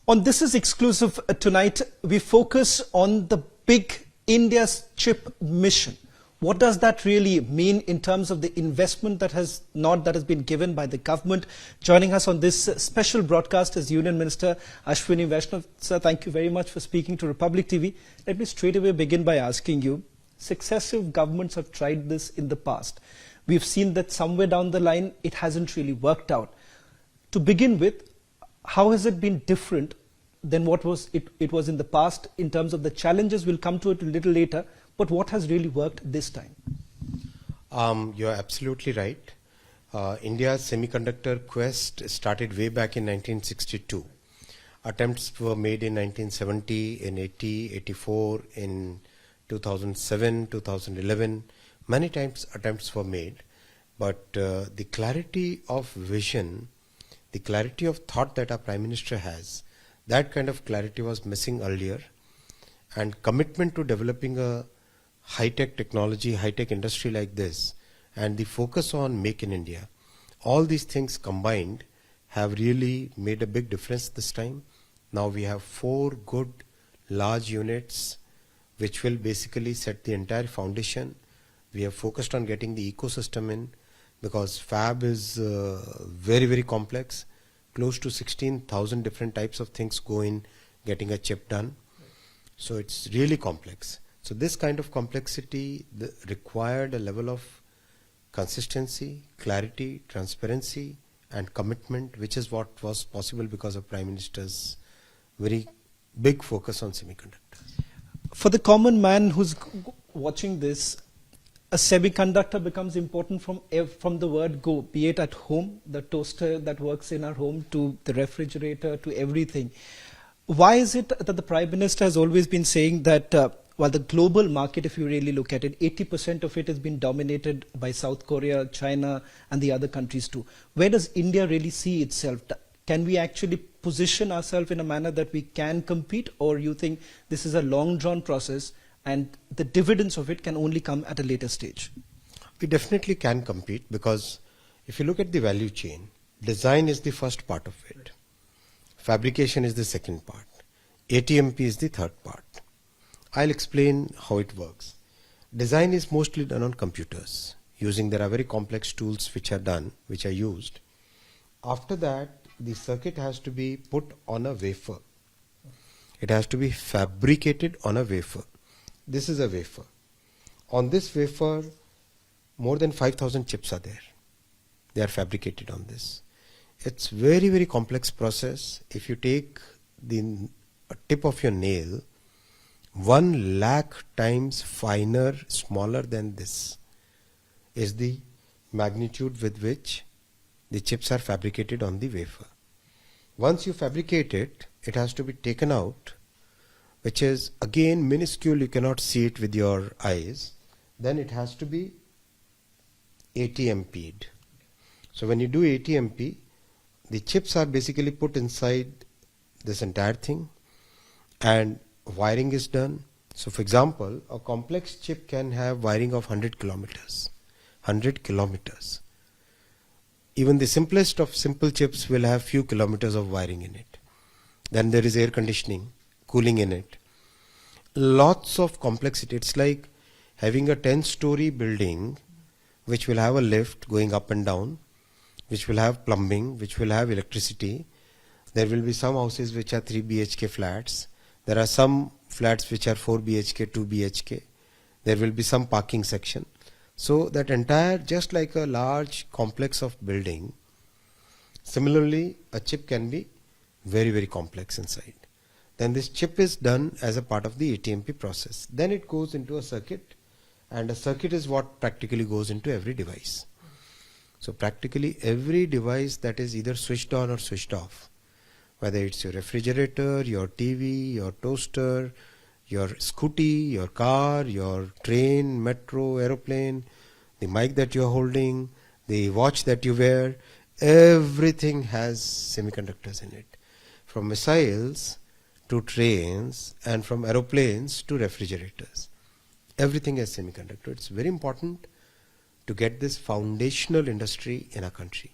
On This Is Exclusive tonight, we focus on the big India's chip mission. What does that really mean in terms of the investment that has been given by the government? Joining us on this special broadcast is Union Minister Ashwini Vaishnaw. Sir, thank you very much for speaking to Republic TV. Let me straight away begin by asking you, successive governments have tried this in the past. We've seen that somewhere down the line, it hasn't really worked out. To begin with, how has it been different than what it was in the past in terms of the challenges? We'll come to it a little later, but what has really worked this time? You're absolutely right. India's semiconductor quest started way back in 1962. Attempts were made in 1970, in 80, 84, in 2007, 2011. Many times attempts were made, but the clarity of vision, the clarity of thought that our Prime Minister has, that kind of clarity was missing earlier, and commitment to developing a high-tech technology, high-tech industry like this, and the focus on Make in India, all these things combined have really made a big difference this time. Now we have 4 good large units which will basically set the entire foundation. We have focused on getting the ecosystem in, because fab is very, very complex. Close to 16,000 different types of things go in getting a chip done. So it's really complex. So this kind of complexity required a level of consistency, clarity, transparency and commitment, which is what was possible because of Prime Minister's very big focus on semiconductors. For the common man who's watching this, a semiconductor becomes important from the word go, be it at home, the toaster that works in our home, to the refrigerator, to everything. Why is it that the Prime Minister has always been saying that while the global market, if you really look at it, 80% of it has been dominated by South Korea, China and the other countries too. Where does India really see itself? Can we actually position ourselves in a manner that we can compete, or you think this is a long drawn process and the dividends of it can only come at a later stage? We definitely can compete, because if you look at the value chain, design is the first part of it. Fabrication is the second part. ATMP is the third part. I'll explain how it works. Design is mostly done on computers. There are very complex tools which are used. After that, the circuit has to be put on a wafer. It has to be fabricated on a wafer. This is a wafer. On this wafer, more than 5,000 chips are there. They are fabricated on this. It's very, very complex process. If you take the tip of your nail, 1 lakh times finer, smaller than this is the magnitude with which the chips are fabricated on the wafer. Once you fabricate it, it has to be taken out, which is again minuscule, you cannot see it with your eyes. Then it has to be ATMP'd. So when you do ATMP, the chips are basically put inside this entire thing and wiring is done. So for example, a complex chip can have wiring of 100 kilometers. 100 kilometers. Even the simplest of simple chips will have few kilometers of wiring in it. Then there is air conditioning, cooling in it. Lots of complexity. It's like having a 10-story building which will have a lift going up and down, which will have plumbing, which will have electricity. There will be some houses which are 3 BHK flats. There are some flats which are 4 BHK, 2 BHK. There will be some parking section. So that entire, just like a large complex of building, similarly a chip can be very, very complex inside. Then this chip is done as a part of the ATMP process. Then it goes into a circuit, and a circuit is what practically goes into every device. So practically every device that is either switched on or switched off, whether it's your refrigerator, your TV, your toaster, your scooty, your car, your train, metro, aeroplane, the mic that you're holding, the watch that you wear, everything has semiconductors in it. From missiles to trains, and from aeroplanes to refrigerators. Everything has semiconductor. It's very important to get this foundational industry in our country.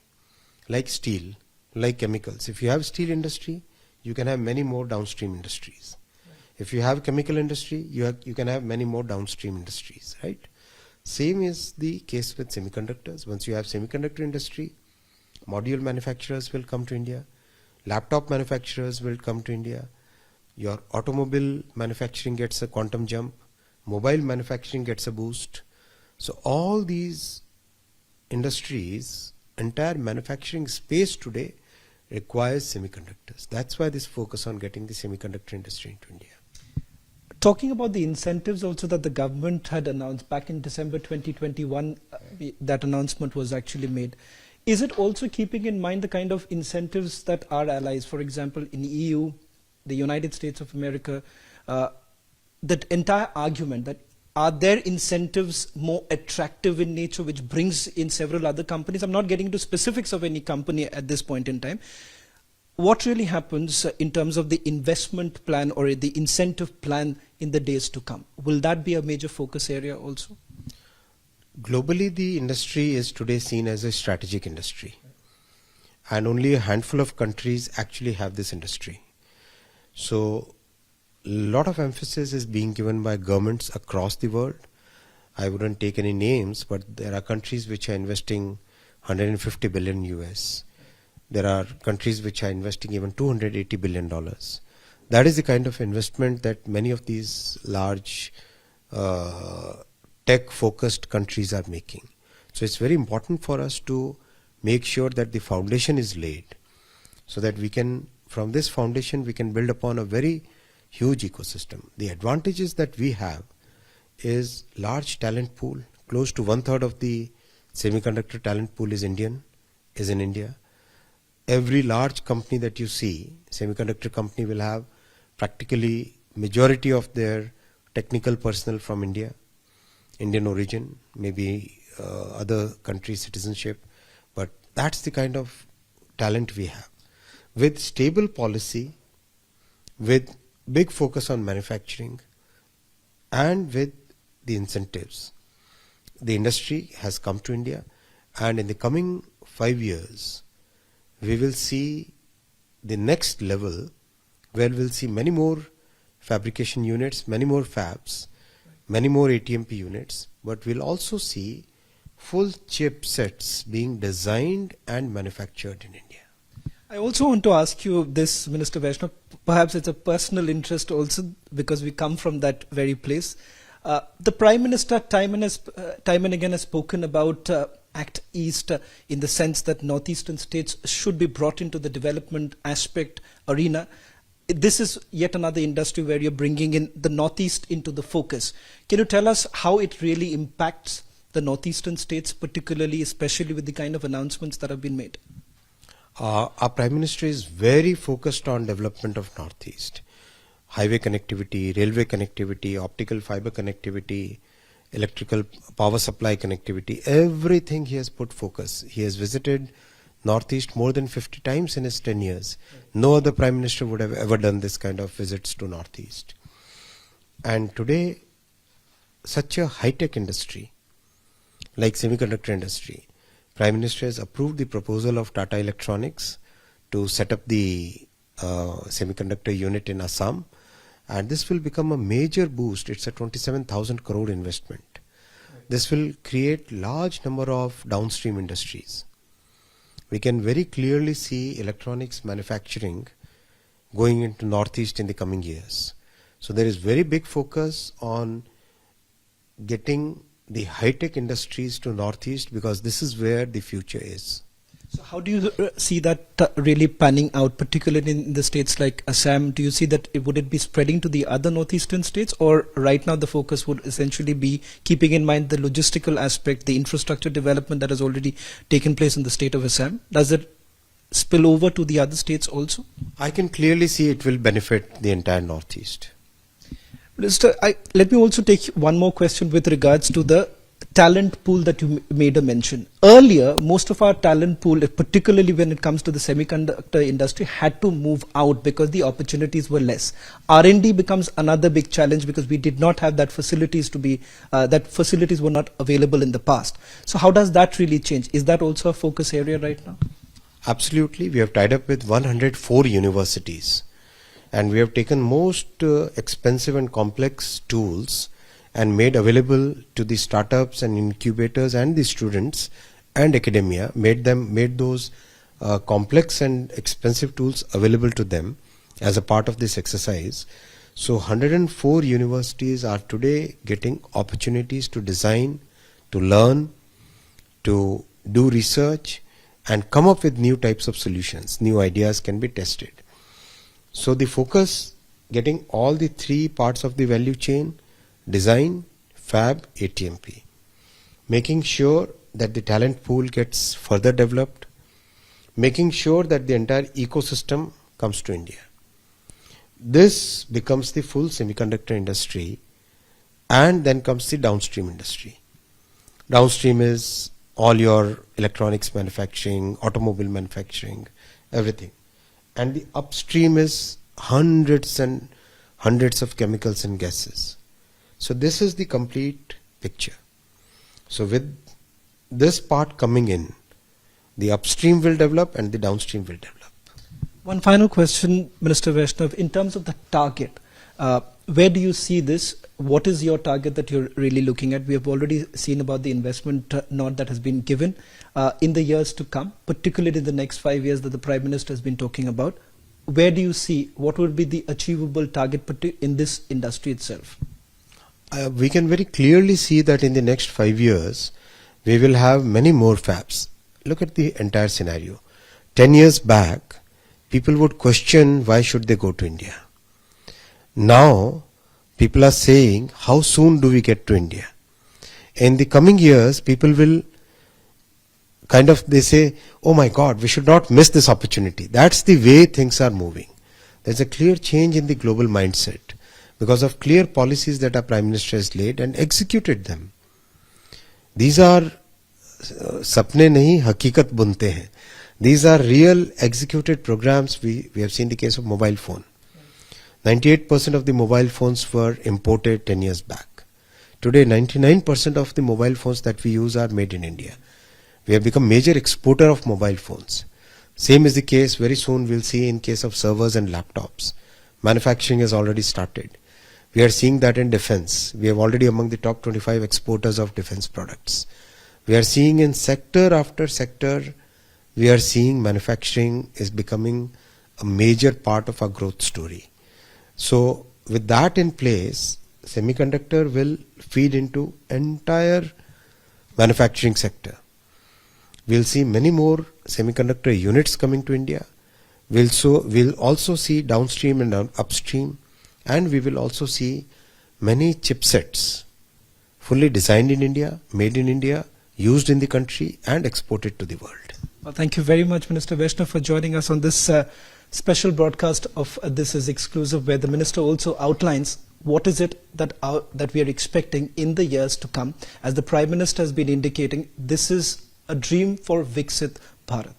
Like steel, like chemicals. If you have steel industry, you can have many more downstream industries. If you have chemical industry, you can have many more downstream industries, right? Same is the case with semiconductors. Once you have semiconductor industry, module manufacturers will come to India, laptop manufacturers will come to India, your automobile manufacturing gets a quantum jump, mobile manufacturing gets a boost. So all these industries, entire manufacturing space today requires semiconductors. That's why this focus on getting the semiconductor industry into India. Talking about the incentives also that the government had announced back in December 2021, that announcement was actually made. Is it also keeping in mind the kind of incentives that our allies, for example, in EU, the United States of America, that entire argument that are their incentives more attractive in nature, which brings in several other companies? I'm not getting into specifics of any company at this point in time. What really happens in terms of the investment plan or the incentive plan in the days to come? Will that be a major focus area also? Globally, the industry is today seen as a strategic industry, and only a handful of countries actually have this industry. So a lot of emphasis is being given by governments across the world. I wouldn't take any names, but there are countries which are investing 150 billion US. There are countries which are investing even $280 billion. That is the kind of investment that many of these large tech-focused countries are making. So it's very important for us to make sure that the foundation is laid so that we can, from this foundation, we can build upon a very huge ecosystem. The advantages that we have is large talent pool. Close to 1/3 of the semiconductor talent pool is in India. Every large company that you see, semiconductor company, will have practically majority of their technical personnel from India, Indian origin, maybe other country citizenship, but that's the kind of talent we have. With stable policy, with big focus on manufacturing, and with the incentives, the industry has come to India, and in the coming 5 years, we will see the next level where we'll see many more fabrication units, many more fabs, many more ATMP units, but we'll also see full chipsets being designed and manufactured in India. I also want to ask you this, Minister Vaishnaw. Perhaps it's a personal interest also because we come from that very place. The Prime Minister time and again has spoken about Act East in the sense that northeastern states should be brought into the development aspect arena. This is yet another industry where you're bringing in the northeast into the focus. Can you tell us how it really impacts the northeastern states, particularly, especially with the kind of announcements that have been made? Our Prime Minister is very focused on development of Northeast. Highway connectivity, railway connectivity, optical fiber connectivity, electrical power supply connectivity, everything he has put focus. He has visited Northeast more than 50 times in his 10 years. No other Prime Minister would have ever done this kind of visits to Northeast. And today, such a high-tech industry, like semiconductor industry, Prime Minister has approved the proposal of Tata Electronics to set up the semiconductor unit in Assam, and this will become a major boost. It's a 27,000 crore investment. This will create large number of downstream industries. We can very clearly see electronics manufacturing going into Northeast in the coming years. So there is very big focus on getting the high-tech industries to Northeast because this is where the future is. So how do you see that really panning out, particularly in the states like Assam? Do you see that would it be spreading to the other northeastern states, or right now the focus would essentially be keeping in mind the logistical aspect, the infrastructure development that has already taken place in the state of Assam? Does it spill over to the other states also? I can clearly see it will benefit the entire Northeast. Minister, let me also take one more question with regards to the talent pool that you made a mention. Earlier, most of our talent pool, particularly when it comes to the semiconductor industry, had to move out because the opportunities were less. R&D becomes another big challenge because we did not have that facilities were not available in the past. So how does that really change? Is that also a focus area right now? Absolutely. We have tied up with 104 universities and we have taken most expensive and complex tools and made available to the startups and incubators and the students and academia, made those complex and expensive tools available to them as a part of this exercise. So 104 universities are today getting opportunities to design, to learn, to do research and come up with new types of solutions. New ideas can be tested. So the focus, getting all the three parts of the value chain, design, fab, ATMP, making sure that the talent pool gets further developed, making sure that the entire ecosystem comes to India. This becomes the full semiconductor industry, and then comes the downstream industry. Downstream is all your electronics manufacturing, automobile manufacturing, everything. And the upstream is hundreds and hundreds of chemicals and gases. So this is the complete picture. So with this part coming in, the upstream will develop and the downstream will develop. One final question, Minister Vaishnaw, in terms of the target, where do you see this? What is your target that you're really looking at? We have already seen about the investment nod that has been given in the years to come, particularly in the next 5 years that the Prime Minister has been talking about. Where do you see, what would be the achievable target in this industry itself? We can very clearly see that in the next 5 years, we will have many more fabs. Look at the entire scenario. 10 years back, people would question why should they go to India. Now, people are saying, how soon do we get to India? In the coming years, people will they say, oh my God, we should not miss this opportunity. That's the way things are moving. There's a clear change in the global mindset because of clear policies that our Prime Minister has laid and executed them. These are sapne nahi, hakikat bunte hain. These are real executed programs. We have seen the case of mobile phone. 98% of the mobile phones were imported 10 years back. Today, 99% of the mobile phones that we use are made in India. We have become major exporter of mobile phones. Same is the case very soon we'll see in case of servers and laptops. Manufacturing has already started. We are seeing that in defense. We are already among the top 25 exporters of defense products. We are seeing in sector after sector, we are seeing manufacturing is becoming a major part of our growth story. So with that in place, semiconductor will feed into entire manufacturing sector. We'll see many more semiconductor units coming to India. We'll also see downstream and upstream, and we will also see many chipsets fully designed in India, made in India, used in the country and exported to the world. Well, thank you very much, Minister Vaishnaw, for joining us on this special broadcast of This Is Exclusive, where the Minister also outlines what is it that we are expecting in the years to come. As the Prime Minister has been indicating, this is a dream for Viksit Bharat.